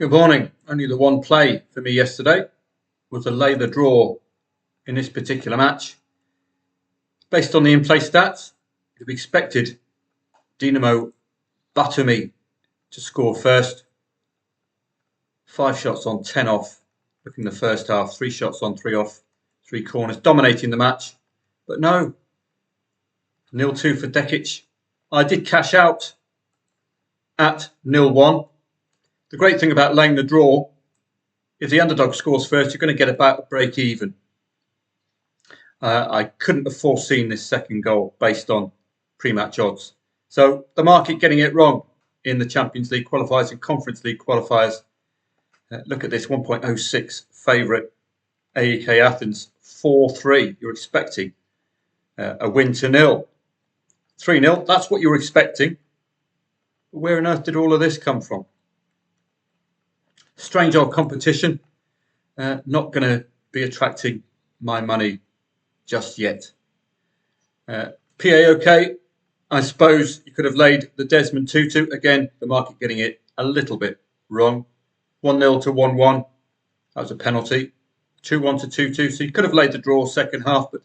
Good morning. Only the one play for me yesterday was to lay the draw in this particular match. Based on the in-play stats, you've expected Dinamo Batumi to score first. 5 shots on, 10 off. Look in the first half, 3 shots on, 3 off, 3 corners, dominating the match. But no, 0-2 for Dekic. I did cash out at 0-1. The great thing about laying the draw, if the underdog scores first, you're going to get about a break even. I couldn't have foreseen this second goal based on pre-match odds. So the market getting it wrong in the Champions League qualifiers and Conference League qualifiers. Look at this, 1.06 favourite AEK Athens, 4-3. You're expecting a win to 0. 3-0, that's what you were expecting. But where on earth did all of this come from? Strange old competition. Not going to be attracting my money just yet. PAOK, I suppose you could have laid the Desmond Tutu. Again, the market getting it a little bit wrong. 1-0 to 1-1. That was a penalty. 2-1 to 2-2. So you could have laid the draw second half, but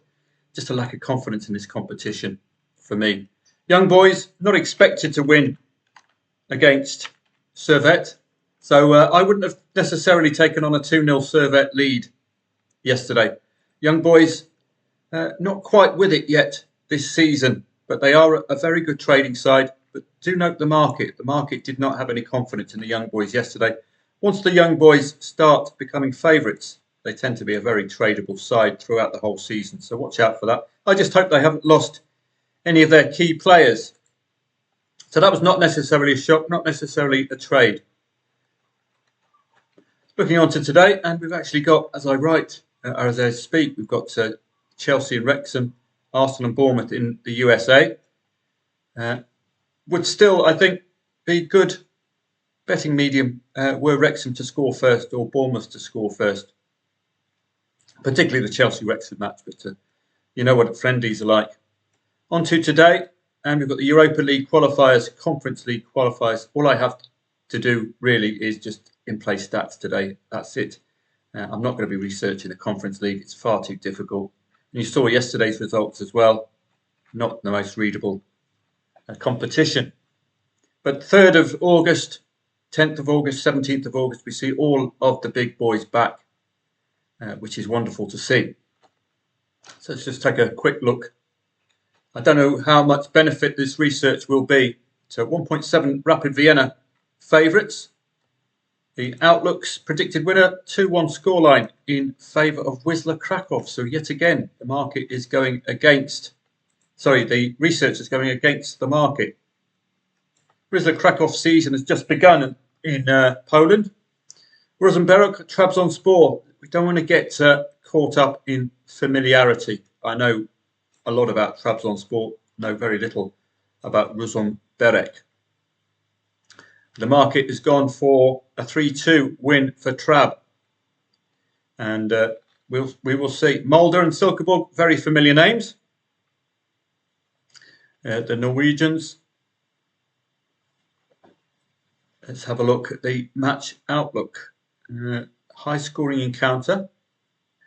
just a lack of confidence in this competition for me. Young boys, not expected to win against Servette. So I wouldn't have necessarily taken on a 2-0 Servette lead yesterday. Young boys, not quite with it yet this season, but they are a very good trading side. But do note the market. The market did not have any confidence in the young boys yesterday. Once the young boys start becoming favourites, they tend to be a very tradable side throughout the whole season. So watch out for that. I just hope they haven't lost any of their key players. So that was not necessarily a shock, not necessarily a trade. Looking on to today, and we've actually got, as I write, or as I speak, we've got Chelsea and Wrexham, Arsenal and Bournemouth in the USA. Would still, I think, be good betting medium were Wrexham to score first or Bournemouth to score first. Particularly the Chelsea-Wrexham match, but you know what friendlies are like. On to today, and we've got the Europa League qualifiers, Conference League qualifiers. All I have to do really is just in-play stats today. That's it. I'm not going to be researching the Conference League. It's far too difficult. And you saw yesterday's results as well. Not the most readable competition. But 3rd of August, 10th of August, 17th of August, we see all of the big boys back, which is wonderful to see. So let's just take a quick look. I don't know how much benefit this research will be. So 1.7 Rapid Vienna favourites. The Outlook's predicted winner, 2-1 scoreline in favour of Wisla Krakow. So yet again, the market is going against, the research is going against the market. Wisla Krakow season has just begun in Poland. Rosenberg, Trabzonspor. We don't want to get caught up in familiarity. I know a lot about Trabzonspor, know very little about Rosenberg. The market has gone for a 3-2 win for Trab. And we will see. Mulder and Silkeborg, very familiar names. The Norwegians. Let's have a look at the match outlook. High scoring encounter.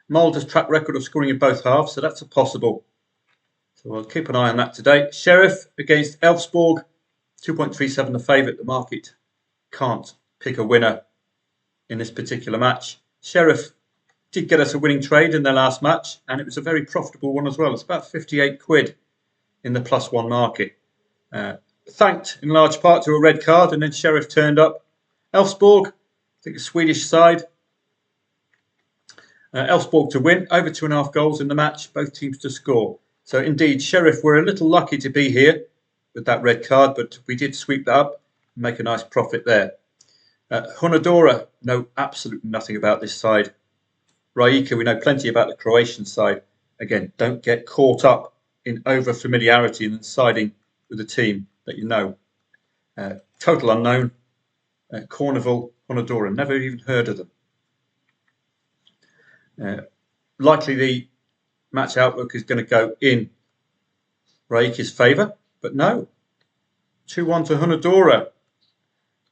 Mulder's track record of scoring in both halves, so that's a possible. So we'll keep an eye on that today. Sheriff against Elfsborg. 2.37 the favourite. The market can't pick a winner in this particular match. Sheriff did get us a winning trade in their last match, and it was a very profitable one as well. It's about 58 quid in the +1 market. Thanked in large part to a red card, and then Sheriff turned up. Elfsborg, I think a Swedish side. Elfsborg to win, over 2.5 goals in the match, both teams to score. So indeed, Sheriff were a little lucky to be here with that red card, but we did sweep that up and make a nice profit there. Hunadora, know absolutely nothing about this side. Rijeka, we know plenty about the Croatian side. Again, don't get caught up in over familiarity and siding with a team that you know. Total unknown. Corneval, Hunadora, never even heard of them. Likely the match outlook is going to go in Rijeka's favour, but no. 2-1 to Hunadora.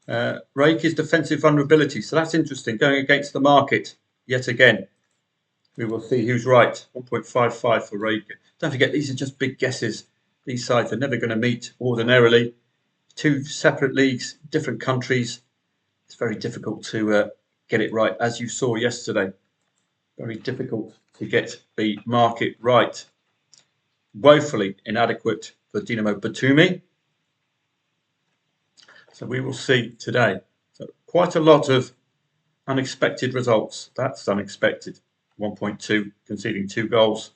Rijeka's defensive vulnerability. So that's interesting. Going against the market yet again. We will see who's right. 1.55 for Rijeka. Don't forget, these are just big guesses. These sides are never going to meet ordinarily. Two separate leagues, different countries. It's very difficult to get it right, as you saw yesterday. Very difficult to get the market right. Woefully inadequate for Dinamo Batumi. So we will see today. So quite a lot of unexpected results. That's unexpected. 1.2, conceding 2 goals.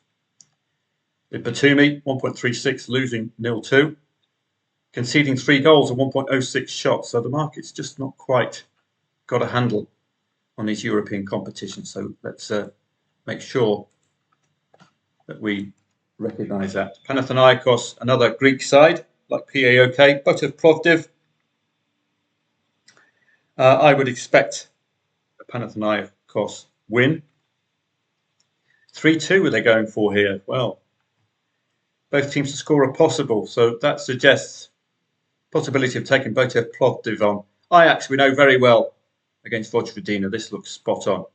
With Batumi, 1.36, losing 0-2. Conceding 3 goals and 1.06 shots. So the market's just not quite got a handle on these European competitions. So let's make sure that we recognise that. Panathinaikos, another Greek side, like PAOK. Botev Plovdiv. I would expect a Panathinaikos win. 3-2 are they going for here? Well, both teams to score are possible, so that suggests possibility of taking Botev Plovdiv on. Ajax, we know very well against Vojvodina. This looks spot on.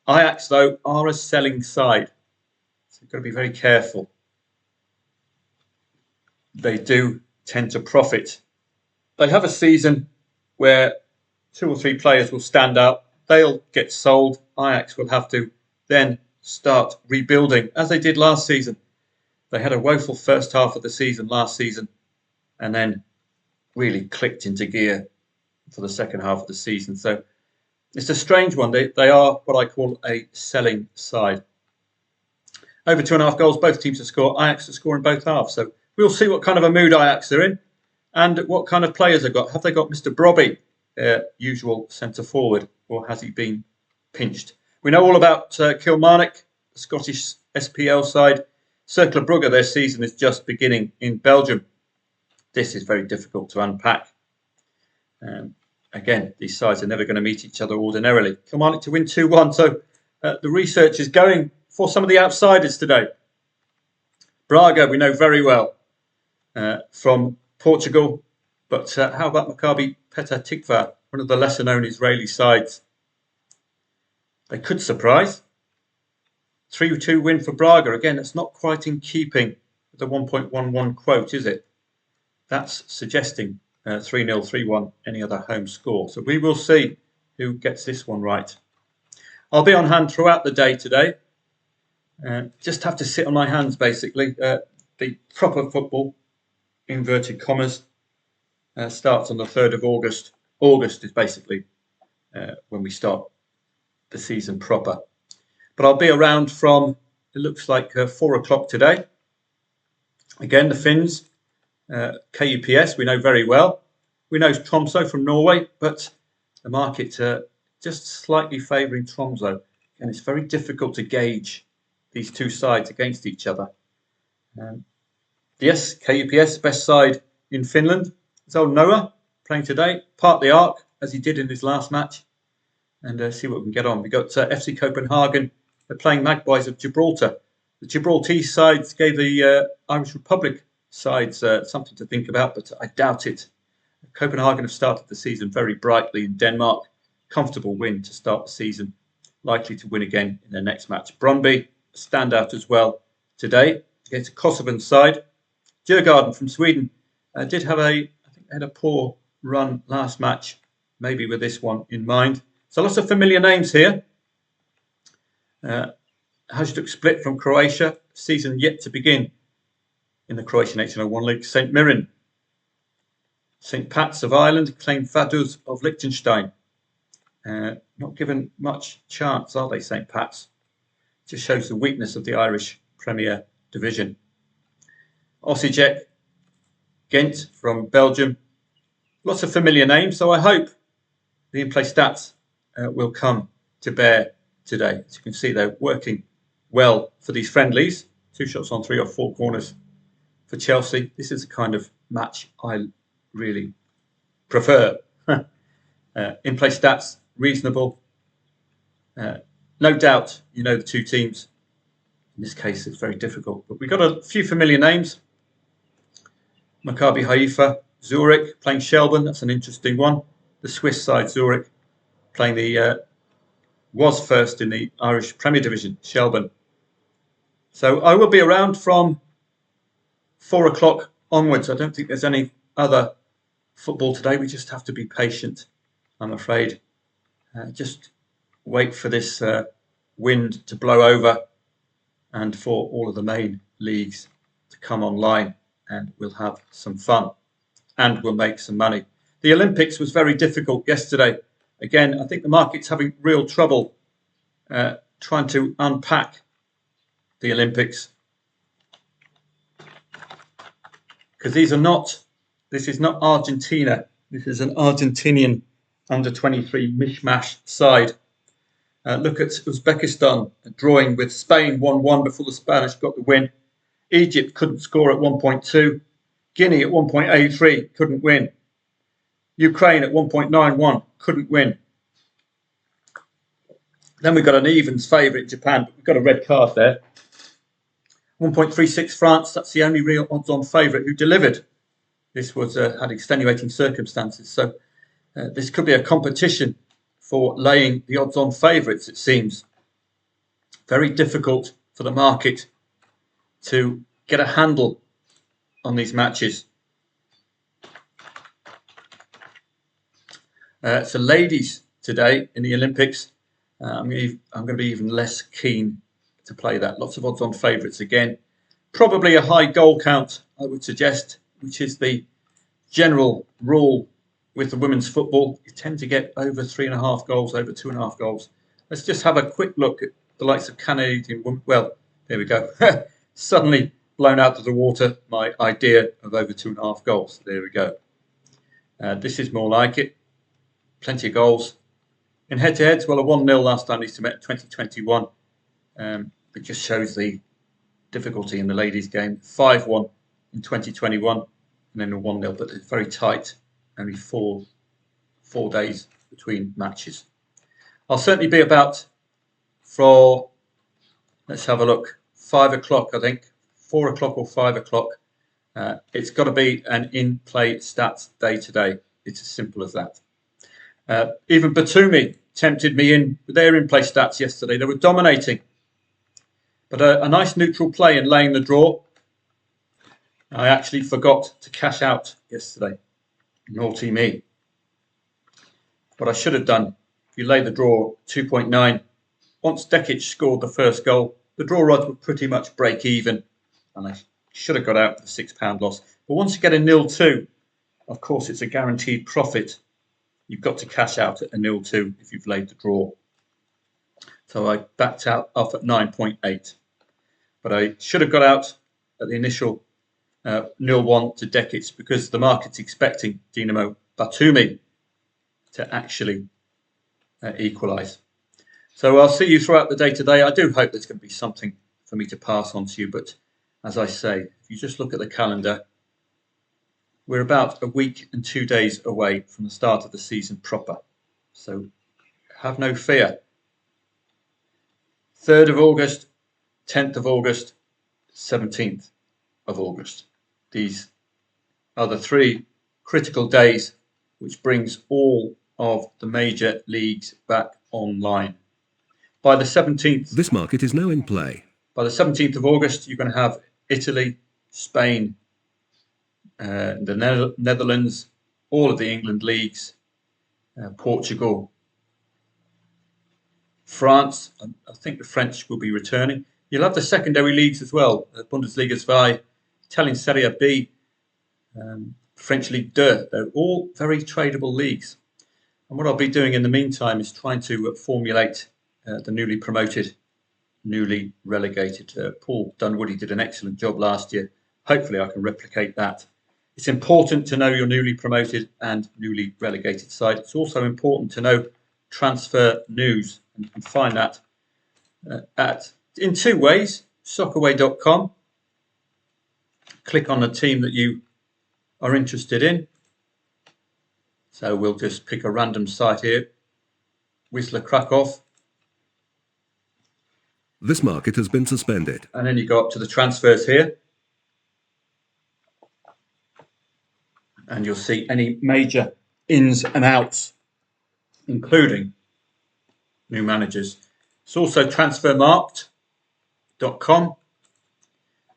Ajax, though, are a selling side, so you've got to be very careful. They do tend to profit. They have a season where 2 or 3 players will stand out. They'll get sold. Ajax will have to then start rebuilding, as they did last season. They had a woeful first half of the season last season and then really clicked into gear for the second half of the season. So it's a strange one. They are what I call a selling side. Over 2.5 goals, both teams to score. Ajax to score in both halves. So we'll see what kind of a mood Ajax are in and what kind of players they've got. Have they got Mr. Brobby, usual centre forward, or has he been pinched? We know all about Kilmarnock, the Scottish SPL side. Cercle Brugge, their season is just beginning in Belgium. This is very difficult to unpack. Again, these sides are never going to meet each other ordinarily. Kilmarnock to win 2-1. So the research is going for some of the outsiders today. Braga, we know very well from Portugal. But how about Maccabi Petah Tikva, one of the lesser known Israeli sides? They could surprise. 3-2 win for Braga. Again, that's not quite in keeping with the 1.11 quote, is it? That's suggesting 3-0, 3-1, any other home score. So we will see who gets this one right. I'll be on hand throughout the day today. Just have to sit on my hands, basically. The proper football, inverted commas, starts on the 3rd of August. August is basically when we start the season proper. But I'll be around from, it looks like 4 o'clock today. Again, the Finns, KUPS, we know very well. We know Tromsø from Norway, but the market just slightly favouring Tromsø. And it's very difficult to gauge these two sides against each other. Yes, KUPS, best side in Finland. It's old Noah playing today. Part the arc, as he did in his last match. And see what we can get on. We've got FC Copenhagen. They're playing Magpies of Gibraltar. The Gibraltese sides gave the Irish Republic sides something to think about, but I doubt it. Copenhagen have started the season very brightly in Denmark. Comfortable win to start the season. Likely to win again in their next match. Brøndby, stand out as well today against a Kosovan side. Djurgården from Sweden did have I think they had a poor run last match, maybe with this one in mind. So lots of familiar names here. Hajduk Split from Croatia, season yet to begin in the Croatian H101 League. St Mirren, St Pat's of Ireland, Klein Vaduz of Liechtenstein. Not given much chance, are they, St Pat's? Just shows the weakness of the Irish Premier Division. Osijek, Ghent from Belgium. Lots of familiar names, so I hope the in-play stats will come to bear today. As you can see, they're working well for these friendlies. 2 shots on 3 or 4 corners for Chelsea. This is the kind of match I really prefer. In-play stats, reasonable. No doubt you know the two teams. In this case, it's very difficult. But we've got a few familiar names. Maccabi Haifa, Zurich playing Shelburne. That's an interesting one. The Swiss side, Zurich, playing the was first in the Irish Premier Division, Shelburne. So I will be around from 4 o'clock onwards. I don't think there's any other football today. We just have to be patient, I'm afraid. Just wait for this wind to blow over and for all of the main leagues to come online, and we'll have some fun and we'll make some money. The Olympics was very difficult yesterday. Again, I think the market's having real trouble trying to unpack the Olympics, because this is not Argentina. This is an Argentinian under-23 mishmash side. Look at Uzbekistan drawing with Spain 1-1 before the Spanish got the win. Egypt couldn't score at 1.2. Guinea at 1.83 couldn't win. Ukraine at 1.91 couldn't win. Then we've got an evens favourite, Japan, but we've got a red card there. 1.36 France, that's the only real odds-on favourite who delivered. This was had extenuating circumstances, so this could be a competition for laying the odds-on favourites, it seems. Very difficult for the market to get a handle on these matches. So ladies today in the Olympics, I'm going to be even less keen to play that. Lots of odds-on favourites again. Probably a high goal count, I would suggest, which is the general rule with the women's football. You tend to get over 3.5 goals, over 2.5 goals. Let's just have a quick look at the likes of Canadian women. Well, there we go. Suddenly blown out of the water my idea of over 2.5 goals. There we go. This is more like it. Plenty of goals. In head-to-heads, well, a 1-0 last time these two met in 2021. It just shows the difficulty in the ladies' game. 5-1 in 2021, and then a 1-0, but it's very tight. Only four days between matches. I'll certainly be about for, let's have a look, 5 o'clock, I think. 4 o'clock or 5 o'clock. It's got to be an in-play stats day today. It's as simple as that. Even Batumi tempted me in with their in-play stats yesterday. They were dominating. But a nice neutral play in laying the draw. I actually forgot to cash out yesterday. Naughty me. What I should have done, if you lay the draw 2.9, once Dekic scored the first goal, the draw odds would pretty much break even. And I should have got out for the £6 loss. But once you get a 0-2, of course, it's a guaranteed profit. You've got to cash out at a 0-2 if you've laid the draw. So I backed out off at 9.8. But I should have got out at the initial 0-1 to Dekic, because the market's expecting Dinamo Batumi to actually equalise. So I'll see you throughout the day today. I do hope there's going to be something for me to pass on to you. But as I say, if you just look at the calendar, we're about a week and 2 days away from the start of the season proper. So have no fear. 3rd of August, 10th of August, 17th of August. These are the 3 critical days which brings all of the major leagues back online. By the 17th... This market is now in play. By the 17th of August, you're going to have Italy, Spain, the Netherlands, all of the England leagues, Portugal, France. I think the French will be returning. You'll have the secondary leagues as well, Bundesliga 2, Italian Serie B, French Ligue 2. They're all very tradable leagues. And what I'll be doing in the meantime is trying to formulate the newly promoted, newly relegated. Paul Dunwoody did an excellent job last year. Hopefully I can replicate that. It's important to know your newly promoted and newly relegated side. It's also important to know transfer news. And you can find that in 2 ways. Soccerway.com. Click on the team that you are interested in. So we'll just pick a random site here. Wisla Krakow. This market has been suspended. And then you go up to the transfers here. and you'll see any major ins and outs, including new managers. It's also transfermarkt.com.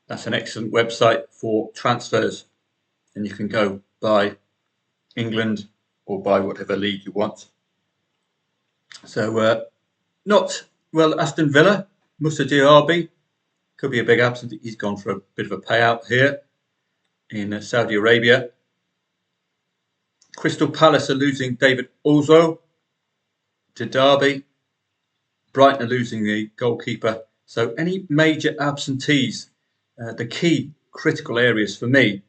That's an excellent website for transfers, and you can go buy England or buy whatever league you want. So Aston Villa, Moussa Diaby could be a big absence. He's gone for a bit of a payout here in Saudi Arabia. Crystal Palace are losing David Ozo to Derby. Brighton are losing the goalkeeper. So any major absentees, the key critical areas for me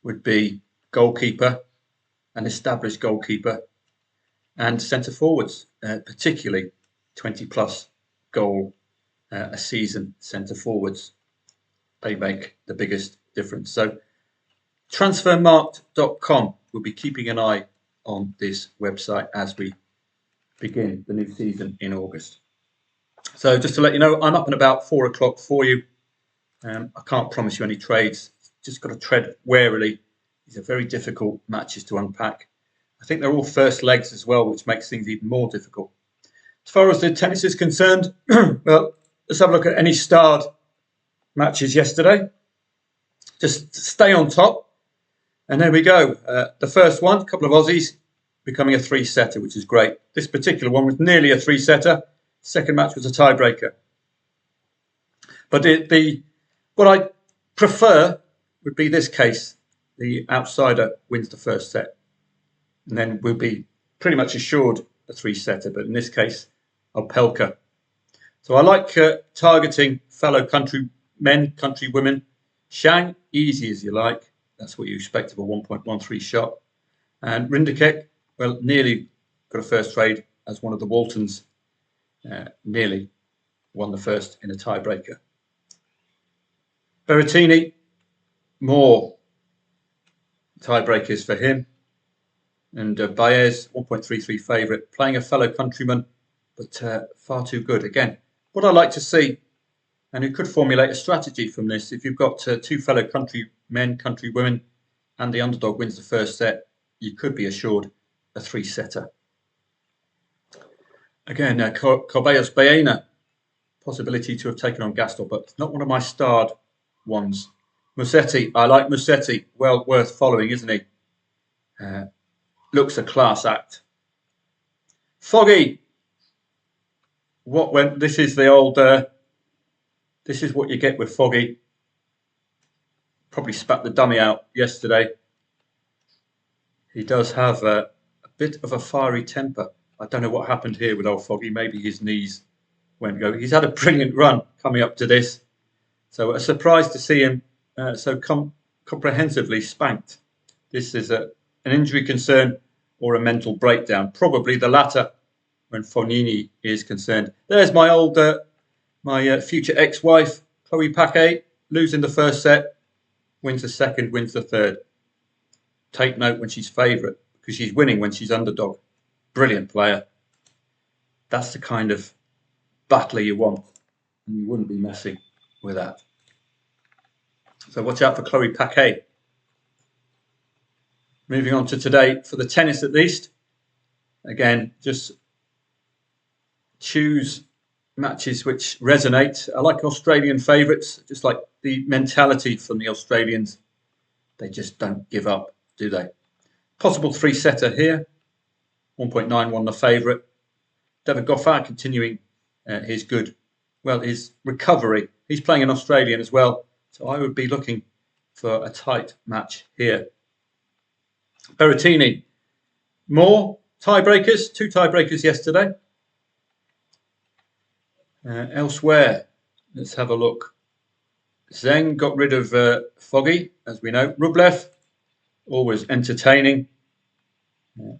would be goalkeeper, an established goalkeeper, and centre forwards, particularly 20-plus goal a season centre forwards. They make the biggest difference. So transfermarkt.com will be keeping an eye on this website as we begin the new season in August. So just to let you know, I'm up and about 4 o'clock for you. I can't promise you any trades. Just got to tread warily. These are very difficult matches to unpack. I think they're all first legs as well, which makes things even more difficult. As far as the tennis is concerned, well, let's have a look at any starred matches yesterday. Just stay on top. And there we go. The first one, a couple of Aussies becoming a three-setter, which is great. This particular one was nearly a three-setter. Second match was a tiebreaker. But what I prefer would be this case. The outsider wins the first set. And then we'll be pretty much assured a three-setter. But in this case, Opelka. So I like targeting fellow countrymen, countrywomen. Shang, easy as you like. That's what you expect of a 1.13 shot. And Rindekek, well, nearly got a first trade as one of the Waltons. Nearly won the first in a tiebreaker. Berrettini, more tiebreakers for him. And Baez, 1.33 favourite, playing a fellow countryman, but far too good. Again, what I like to see, and you could formulate a strategy from this, if you've got two fellow countrymen, countrywomen, and the underdog wins the first set, you could be assured a three-setter. Again, Corbeas Baena, possibility to have taken on Gaston, but not one of my starred ones. Musetti, I like Musetti, well worth following, isn't he? Looks a class act. Foggy, this is the old, this is what you get with Foggy. Probably spat the dummy out yesterday. He does have a bit of a fiery temper. I don't know what happened here with old Foggy. Maybe his knees went go. He's had a brilliant run coming up to this. So a surprise to see him so comprehensively spanked. This is an injury concern or a mental breakdown. Probably the latter when Fognini is concerned. There's my old, my future ex-wife, Chloe Paquet, losing the first set, wins the second, wins the third. Take note when she's favourite because she's winning when she's underdog. Brilliant player. That's the kind of battler you want, and you wouldn't be messing with that. So watch out for Chloe Paquet. Moving on to today, for the tennis at least. Again, just choose matches which resonate. I like Australian favourites, just like the mentality from the Australians. They just don't give up, do they? Possible three-setter here. 1.91 the favourite. David Goffin continuing his recovery. He's playing an Australian as well. So I would be looking for a tight match here. Berrettini. More tiebreakers. 2 tiebreakers yesterday. Elsewhere, let's have a look. Zeng got rid of Foggy, as we know. Rublev, always entertaining.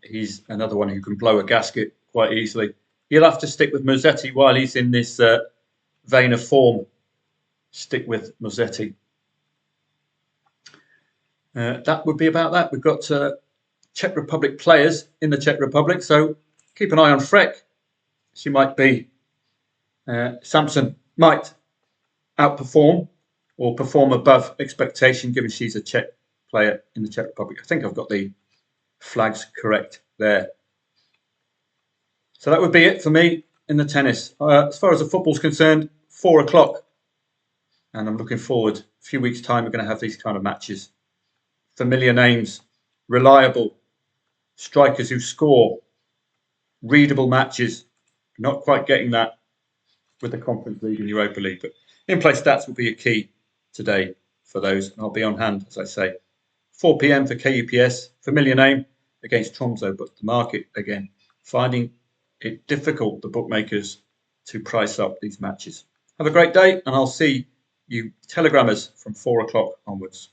He's another one who can blow a gasket quite easily. He'll have to stick with Musetti while he's in this vein of form. Stick with Musetti. That would be about that. We've got Czech Republic players in the Czech Republic, so keep an eye on Freck. She might be, Samson might outperform or perform above expectation given she's a Czech player in the Czech Republic. I think I've got the flags correct there. So that would be it for me in the tennis. As far as the football's concerned, 4 o'clock. And I'm looking forward. A few weeks' time, we're going to have these kind of matches. Familiar names, reliable strikers who score, readable matches. Not quite getting that with the Conference League and Europa League, but in-play stats will be a key today for those. And I'll be on hand, as I say. 4 p.m. for KUPS, familiar name, against Tromsø, but the market, again, finding it difficult, the bookmakers, to price up these matches. Have a great day, and I'll see you telegrammers from 4 o'clock onwards.